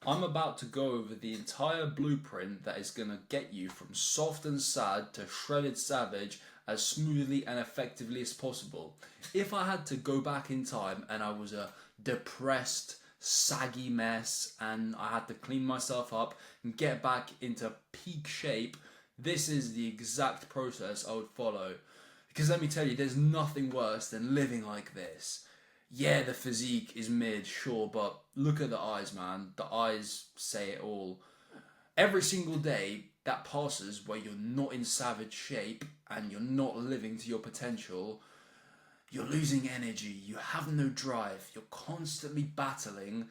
I'm about to go over the entire blueprint that is gonna get you from soft and sad to shredded savage as smoothly and effectively as possible. If I had to go back in time and I was a depressed, saggy mess and I had to clean myself up and get back into peak shape, this is the exact process I would follow. Because let me tell you, there's nothing worse than living like this. Yeah, the physique is mid, sure, but look at the eyes, man. The eyes say it all. Every single day that passes where you're not in savage shape and you're not living to your potential, you're losing energy, you have no drive, you're constantly battling,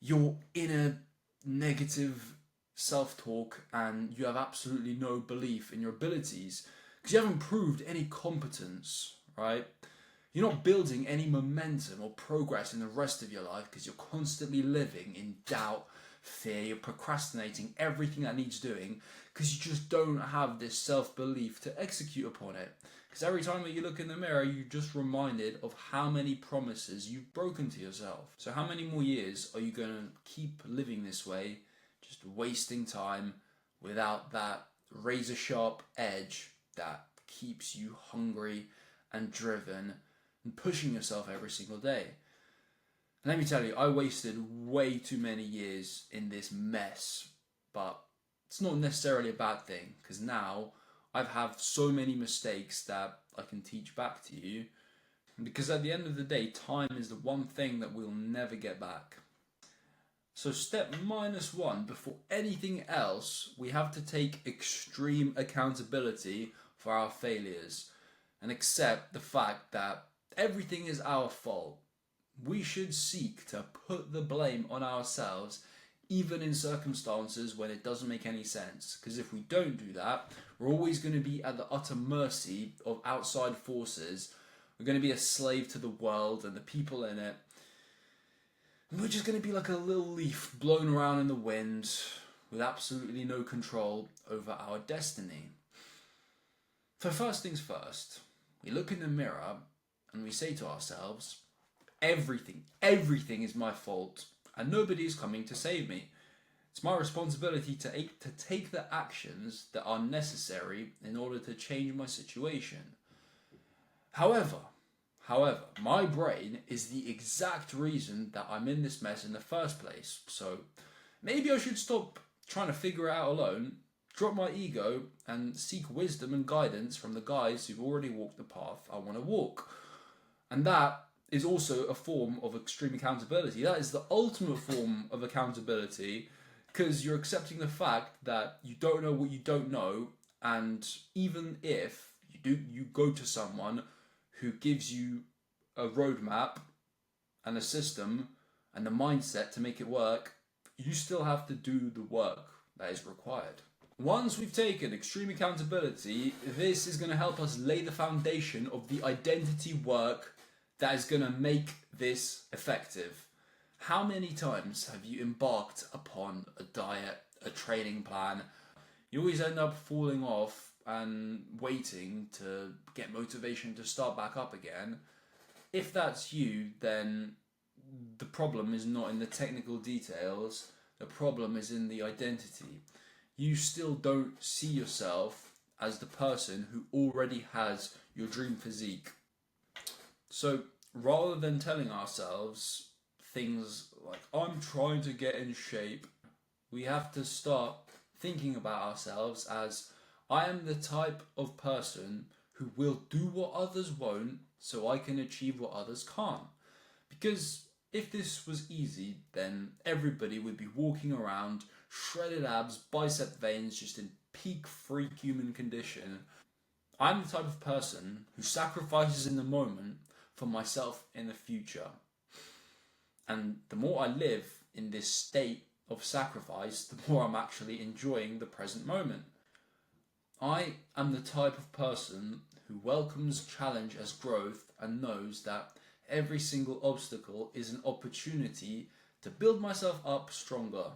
you're in a negative self talk, and you have absolutely no belief in your abilities because you haven't proved any competence, right? You're not building any momentum or progress in the rest of your life because you're constantly living in doubt, fear, you're procrastinating everything that needs doing because you just don't have this self belief to execute upon it. Because every time that you look in the mirror, you're just reminded of how many promises you've broken to yourself. So, how many more years are you going to keep living this way, just wasting time without that razor sharp edge that keeps you hungry and driven and pushing yourself every single day? And let me tell you, I wasted way too many years in this mess, but it's not necessarily a bad thing because now I've had so many mistakes that I can teach back to you. Because at the end of the day, time is the one thing that we'll never get back. So, step -1, before anything else, we have to take extreme accountability for our failures and accept the fact that everything is our fault. We should seek to put the blame on ourselves, even in circumstances when it doesn't make any sense. Because if we don't do that, we're always going to be at the utter mercy of outside forces. We're going to be a slave to the world and the people in it. And we're just going to be like a little leaf blown around in the wind with absolutely no control over our destiny. So first things first, we look in the mirror and we say to ourselves, everything is my fault and nobody is coming to save me. It's my responsibility to take the actions that are necessary in order to change my situation. However, my brain is the exact reason that I'm in this mess in the first place. So maybe I should stop trying to figure it out alone, drop my ego, and seek wisdom and guidance from the guys who've already walked the path I want to walk. And that is also a form of extreme accountability. That is the ultimate form of accountability because you're accepting the fact that you don't know what you don't know, and even if you go to someone who gives you a roadmap and a system and the mindset to make it work, you still have to do the work that is required. Once we've taken extreme accountability, this is going to help us lay the foundation of the identity work that is going to make this effective. How many times have you embarked upon a diet, a training plan? You always end up falling off and waiting to get motivation to start back up again. If that's you, then the problem is not in the technical details, the problem is in the identity. You still don't see yourself as the person who already has your dream physique. So rather than telling ourselves things like, I'm trying to get in shape, we have to start thinking about ourselves as, I am the type of person who will do what others won't so I can achieve what others can't. Because if this was easy, then everybody would be walking around, shredded abs, bicep veins, just in peak freak human condition. I'm the type of person who sacrifices in the moment for myself in the future. And the more I live in this state of sacrifice, the more I'm actually enjoying the present moment. I am the type of person who welcomes challenge as growth and knows that every single obstacle is an opportunity to build myself up stronger.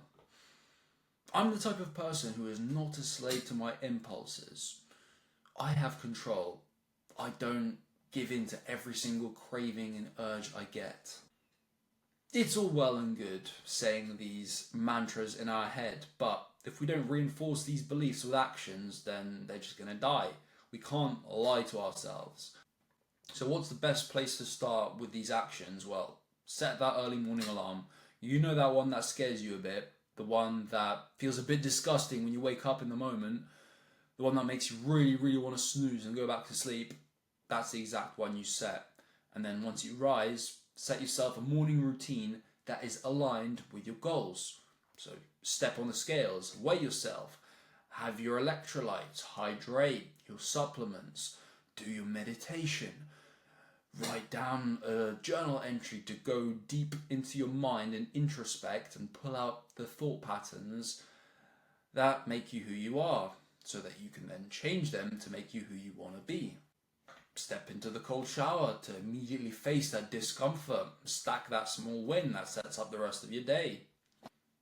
I'm the type of person who is not a slave to my impulses. I have control. I don't give in to every single craving and urge I get. It's all well and good saying these mantras in our head, but if we don't reinforce these beliefs with actions, then they're just going to die. We can't lie to ourselves. So, what's the best place to start with these actions? Well, set that early morning alarm. You know, that one that scares you a bit, the one that feels a bit disgusting when you wake up in the moment, the one that makes you really, really want to snooze and go back to sleep. That's the exact one you set. And then once you rise, set yourself a morning routine that is aligned with your goals. So step on the scales, weigh yourself, have your electrolytes, hydrate, your supplements, do your meditation, write down a journal entry to go deep into your mind and introspect and pull out the thought patterns that make you who you are, so that you can then change them to make you who you want to be. Step into the cold shower to immediately face that discomfort, stack that small win that sets up the rest of your day,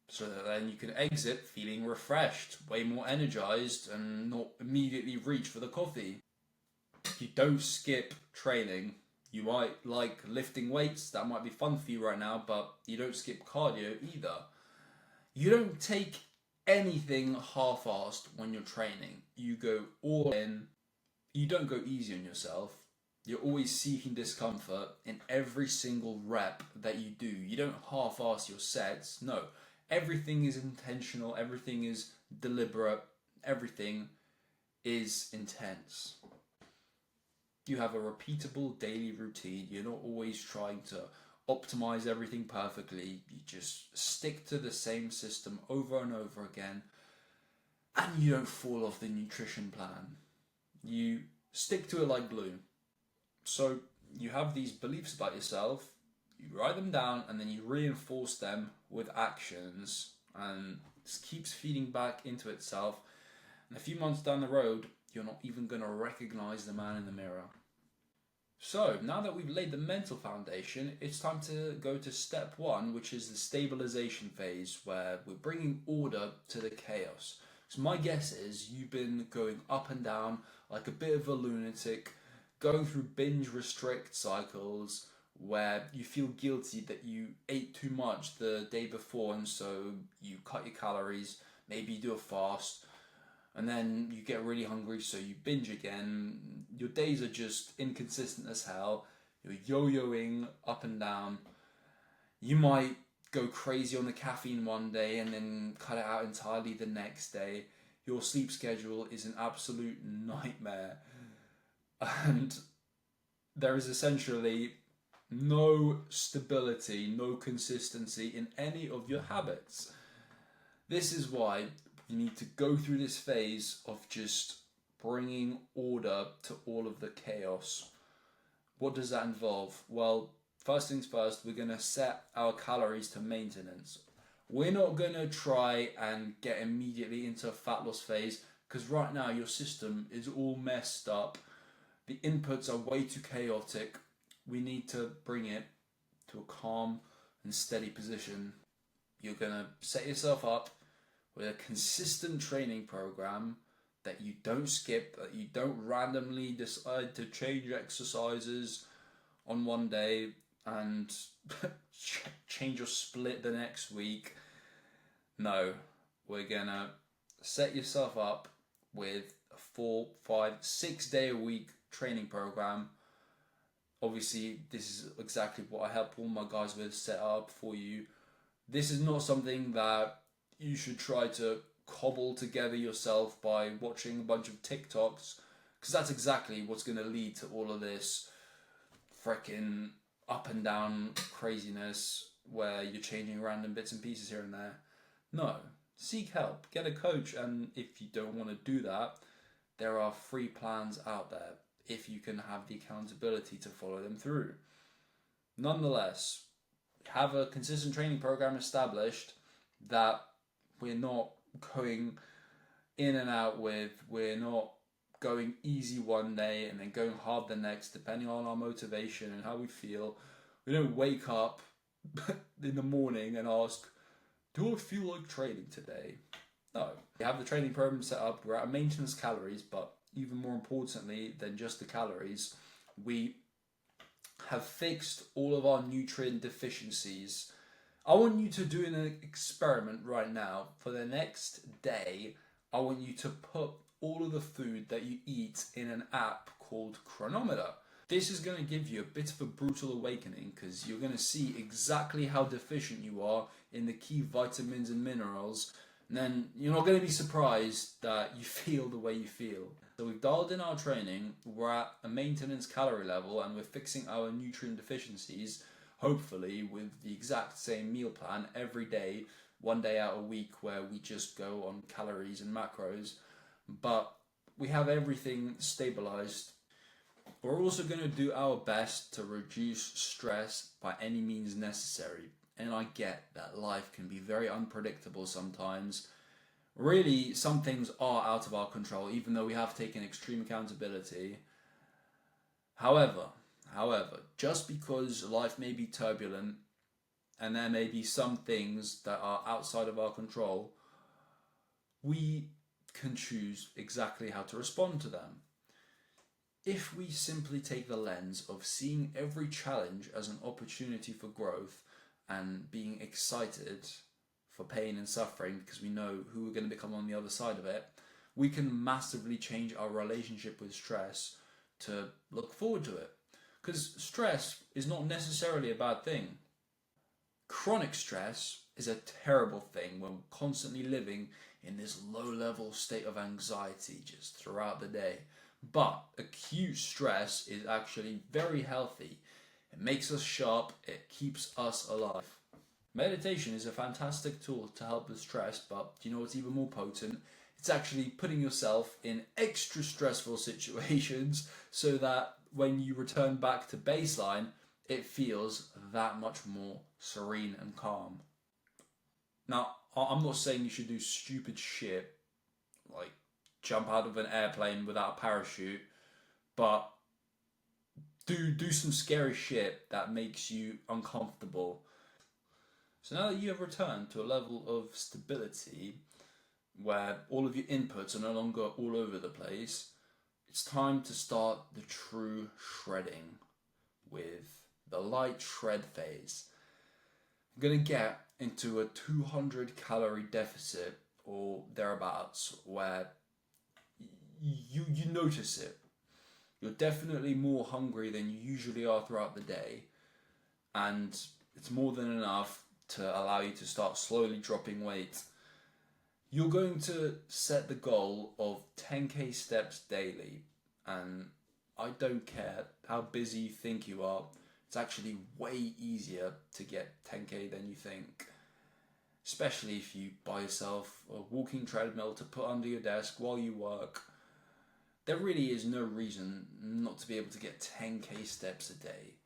so that then you can exit feeling refreshed, way more energized, and not immediately reach for the coffee. If you don't skip training, you might like lifting weights, that might be fun for you right now, but you don't skip cardio either. You don't take anything half-assed when you're training. You go all in. You don't go easy on yourself. You're always seeking discomfort in every single rep that you do. You don't half-ass your sets. No, everything is intentional. Everything is deliberate. Everything is intense. You have a repeatable daily routine. You're not always trying to optimize everything perfectly. You just stick to the same system over and over again, and you don't fall off the nutrition plan. You stick to it like glue. So you have these beliefs about yourself, you write them down, and then you reinforce them with actions, and this keeps feeding back into itself. And a few months down the road, you're not even going to recognize the man in the mirror. So now that we've laid the mental foundation, it's time to go to step one, which is the stabilization phase, where we're bringing order to the chaos. So my guess is you've been going up and down like a bit of a lunatic, going through binge restrict cycles where you feel guilty that you ate too much the day before, and so you cut your calories, maybe you do a fast, and then you get really hungry, so you binge again. Your days are just inconsistent as hell. You're yo-yoing up and down. You might go crazy on the caffeine one day and then cut it out entirely the next day. Your sleep schedule is an absolute nightmare. And there is essentially no stability, no consistency in any of your habits. This is why you need to go through this phase of just bringing order to all of the chaos. What does that involve? Well, first things first, we're going to set our calories to maintenance. We're not going to try and get immediately into a fat loss phase, because right now your system is all messed up. The inputs are way too chaotic. We need to bring it to a calm and steady position. You're going to set yourself up with a consistent training program that you don't skip, that you don't randomly decide to change exercises on one day and change your split the next week. No, we're gonna set yourself up with a 4, 5, 6 day a week training program. Obviously, this is exactly what I help all my guys with, set up for you. This is not something that you should try to cobble together yourself by watching a bunch of TikToks, because that's exactly what's going to lead to all of this freaking up and down craziness where you're changing random bits and pieces here and there. No, seek help, get a coach, and if you don't want to do that, there are free plans out there if you can have the accountability to follow them through. Nonetheless, have a consistent training program established that we're not going in and out with. We're not going easy one day and then going hard the next, depending on our motivation and how we feel. We don't wake up in the morning and ask, do I feel like training today? No. We have the training program set up. We're at maintenance calories, but even more importantly than just the calories, we have fixed all of our nutrient deficiencies I want you to do an experiment right now. For the next day, I want you to put all of the food that you eat in an app called Chronometer. This is going to give you a bit of a brutal awakening because you're going to see exactly how deficient you are in the key vitamins and minerals. And then you're not going to be surprised that you feel the way you feel. So we've dialed in our training, we're at a maintenance calorie level, and we're fixing our nutrient deficiencies, hopefully with the exact same meal plan every day, one day out a week where we just go on calories and macros. But we have everything stabilized. We're also going to do our best to reduce stress by any means necessary. And I get that life can be very unpredictable sometimes. Really, some things are out of our control, even though we have taken extreme accountability. However, just because life may be turbulent and there may be some things that are outside of our control, we can choose exactly how to respond to them. If we simply take the lens of seeing every challenge as an opportunity for growth and being excited for pain and suffering because we know who we're going to become on the other side of it, we can massively change our relationship with stress to look forward to it. Because stress is not necessarily a bad thing. Chronic stress is a terrible thing when we're constantly living in this low-level state of anxiety just throughout the day. But acute stress is actually very healthy. It makes us sharp, it keeps us alive. Meditation is a fantastic tool to help with stress, but do you know what's even more potent? It's actually putting yourself in extra stressful situations so that when you return back to baseline, it feels that much more serene and calm. Now, I'm not saying you should do stupid shit like jump out of an airplane without a parachute, but do some scary shit that makes you uncomfortable. So now that you have returned to a level of stability where all of your inputs are no longer all over the place, it's time to start the true shredding with the light shred phase. I'm going to get into a 200 calorie deficit or thereabouts where you notice it. You're definitely more hungry than you usually are throughout the day, and it's more than enough to allow you to start slowly dropping weight. You're going to set the goal of 10k steps daily, and I don't care how busy you think you are, it's actually way easier to get 10k than you think. Especially if you buy yourself a walking treadmill to put under your desk while you work. There really is no reason not to be able to get 10k steps a day.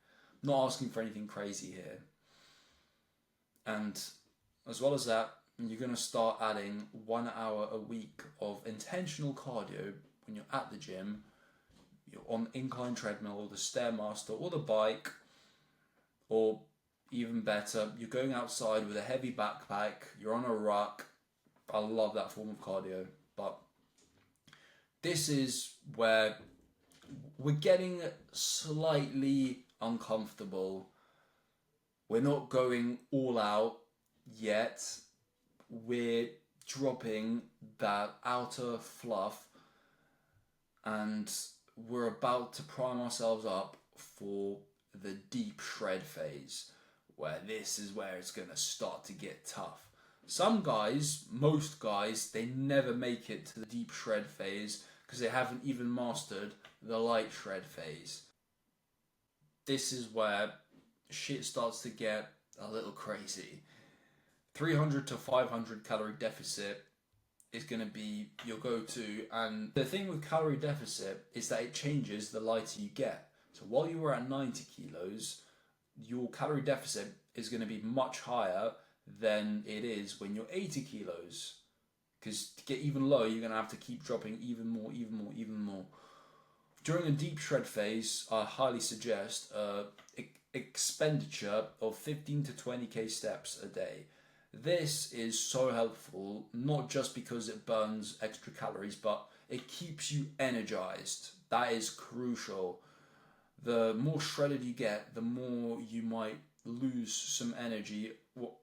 I'm not asking for anything crazy here. And as well as that, you're going to start adding 1 hour a week of intentional cardio when you're at the gym. You're on the incline treadmill or the Stairmaster or the bike, or even better, you're going outside with a heavy backpack, you're on a ruck. I love that form of cardio, but this is where we're getting slightly uncomfortable. We're not going all out yet. We're dropping that outer fluff and we're about to prime ourselves up for the deep shred phase, where this is where it's going to start to get tough. Some guys, most guys, they never make it to the deep shred phase because they haven't even mastered the light shred phase. This is where shit starts to get a little crazy. 300 to 500 calorie deficit is going to be your go-to, and the thing with calorie deficit is that it changes the lighter you get. So while you were at 90 kilos, your calorie deficit is going to be much higher than it is when you're 80 kilos. Because to get even lower, you're going to have to keep dropping even more. During a deep shred phase, I highly suggest expenditure of 15 to 20k steps a day. This is so helpful, not just because it burns extra calories, but it keeps you energized. That is crucial. The more shredded you get, the more you might lose some energy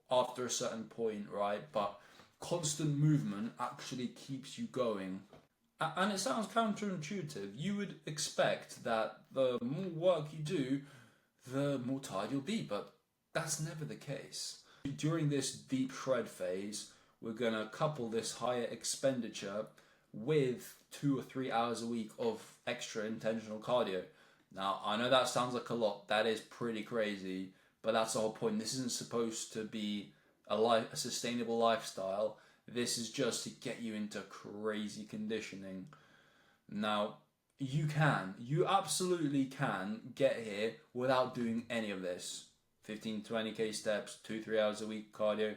after a certain point, right? But constant movement actually keeps you going. And it sounds counterintuitive. You would expect that the more work you do, the more tired you'll be, but that's never the case. During this deep shred phase, we're going to couple this higher expenditure with 2 or 3 hours a week of extra intentional cardio. Now, I know that sounds like a lot. That is pretty crazy, but that's the whole point. This isn't supposed to be a sustainable lifestyle. This is just to get you into crazy conditioning. Now, you absolutely can get here without doing any of this. 15-20k steps, 2-3 hours a week cardio.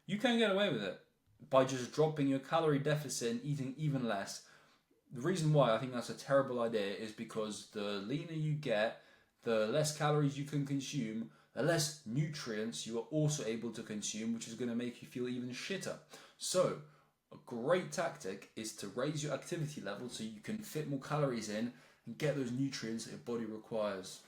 You can get away with it by just dropping your calorie deficit and eating even less. The reason why I think that's a terrible idea is because the leaner you get, the less calories you can consume, the less nutrients you are also able to consume, which is going to make you feel even shitter. So, a great tactic is to raise your activity level so you can fit more calories in and get those nutrients that your body requires.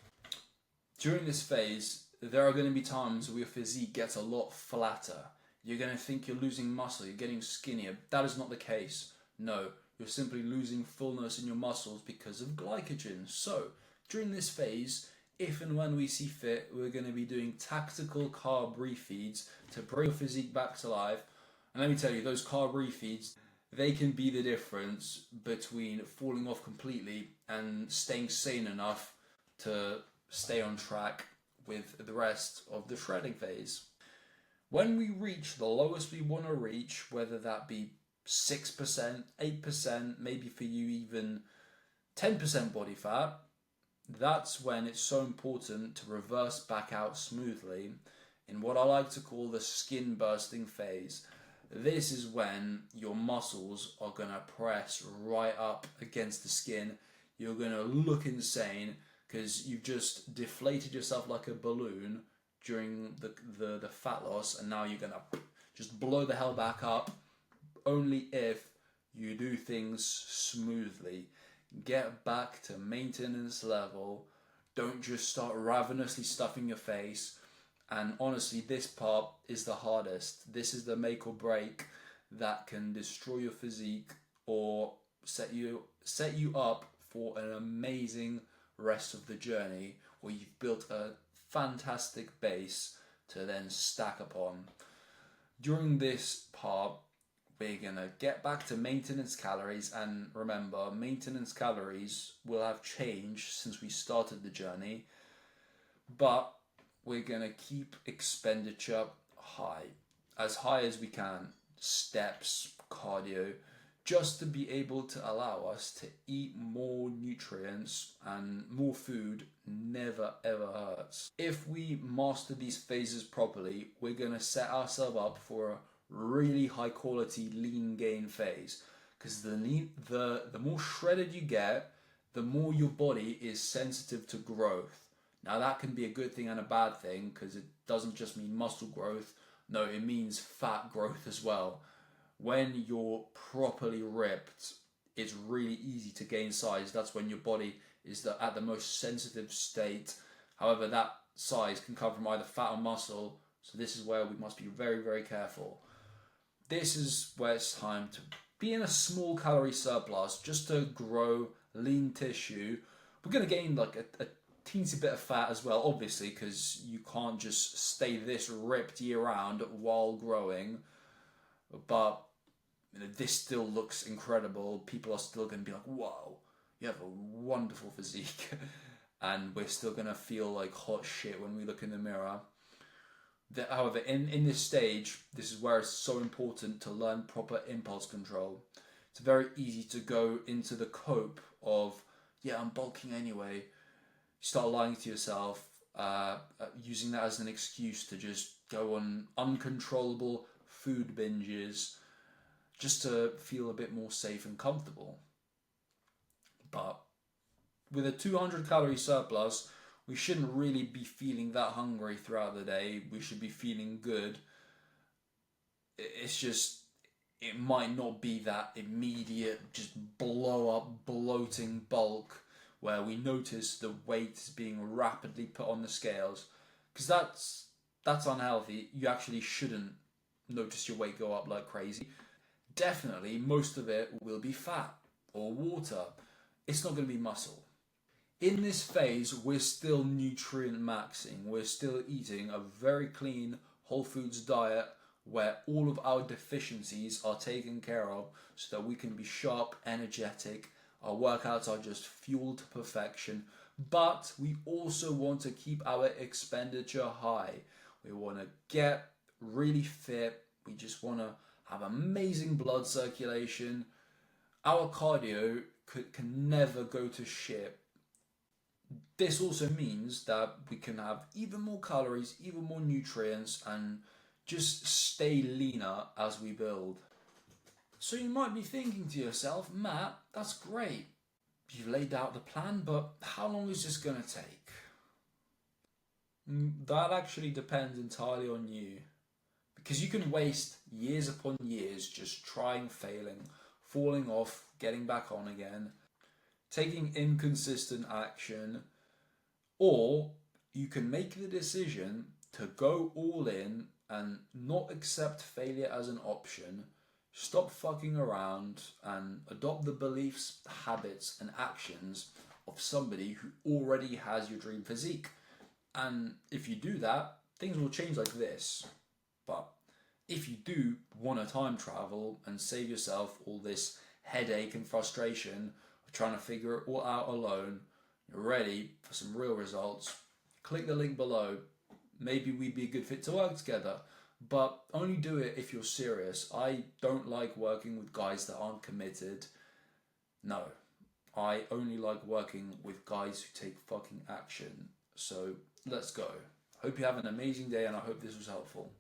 During this phase, there are going to be times where your physique gets a lot flatter. You're going to think you're losing muscle, you're getting skinnier. That is not the case. No, you're simply losing fullness in your muscles because of glycogen. So, during this phase, if and when we see fit, we're going to be doing tactical carb refeeds to bring your physique back to life. And let me tell you, those carb refeeds, they can be the difference between falling off completely and staying sane enough to stay on track with the rest of the shredding phase. When we reach the lowest we want to reach, whether that be 6%, 8%, maybe for you even 10% body fat, that's when it's so important to reverse back out smoothly in what I like to call the skin bursting phase. This is when your muscles are going to press right up against the skin. You're going to look insane because you've just deflated yourself like a balloon during the fat loss, and now you're going to just blow the hell back up only if you do things smoothly. Get back to maintenance level. Don't just start ravenously stuffing your face. And honestly, this part is the hardest. This is the make or break that can destroy your physique or set you up for an amazing rest of the journey where you've built a fantastic base to then stack upon. During this part, we're going to get back to maintenance calories, and remember, maintenance calories will have changed since we started the journey, but we're going to keep expenditure high as we can, steps, cardio, just to be able to allow us to eat more nutrients, and more food never ever hurts. If we master these phases properly, we're going to set ourselves up for a really high quality lean gain phase, because the more shredded you get, the more your body is sensitive to growth. Now that can be a good thing and a bad thing, because it doesn't just mean muscle growth. No, it means fat growth as well. When you're properly ripped, it's really easy to gain size. That's when your body is at the most sensitive state. However, that size can come from either fat or muscle, so this is where we must be very, very careful. This is where it's time to be in a small calorie surplus just to grow lean tissue. We're going to gain like a teensy bit of fat as well, obviously, because you can't just stay this ripped year round while growing. But this still looks incredible. People are still going to be like, wow, you have a wonderful physique. And we're still going to feel like hot shit when we look in the mirror. However, in this stage, this is where it's so important to learn proper impulse control. It's very easy to go into the cope of, yeah, I'm bulking anyway. You start lying to yourself, using that as an excuse to just go on uncontrollable food binges just to feel a bit more safe and comfortable. But with a 200 calorie surplus, we shouldn't really be feeling that hungry throughout the day. We should be feeling good. It's just, it might not be that immediate, just blow up, bloating bulk where we notice the weight is being rapidly put on the scales. Because that's unhealthy. You actually shouldn't notice your weight go up like crazy. Definitely, most of it will be fat or water. It's not going to be muscle. In this phase, we're still nutrient maxing. We're still eating a very clean whole foods diet where all of our deficiencies are taken care of so that we can be sharp, energetic. Our workouts are just fuel to perfection. But we also want to keep our expenditure high. We want to get really fit. We just want to have amazing blood circulation. Our cardio can never go to shit. This also means that we can have even more calories, even more nutrients, and just stay leaner as we build. So you might be thinking to yourself, Matt, that's great. You've laid out the plan, but how long is this going to take? That actually depends entirely on you. Because you can waste years upon years just trying, failing, falling off, getting back on again, taking inconsistent action, or you can make the decision to go all in and not accept failure as an option, stop fucking around, and adopt the beliefs, habits, and actions of somebody who already has your dream physique. And if you do that, things will change like this. But if you do want to time travel and save yourself all this headache and frustration of trying to figure it all out alone, you're ready for some real results, click the link below. Maybe we'd be a good fit to work together, but only do it if you're serious. I don't like working with guys that aren't committed. No, I only like working with guys who take fucking action. So let's go. Hope you have an amazing day and I hope this was helpful.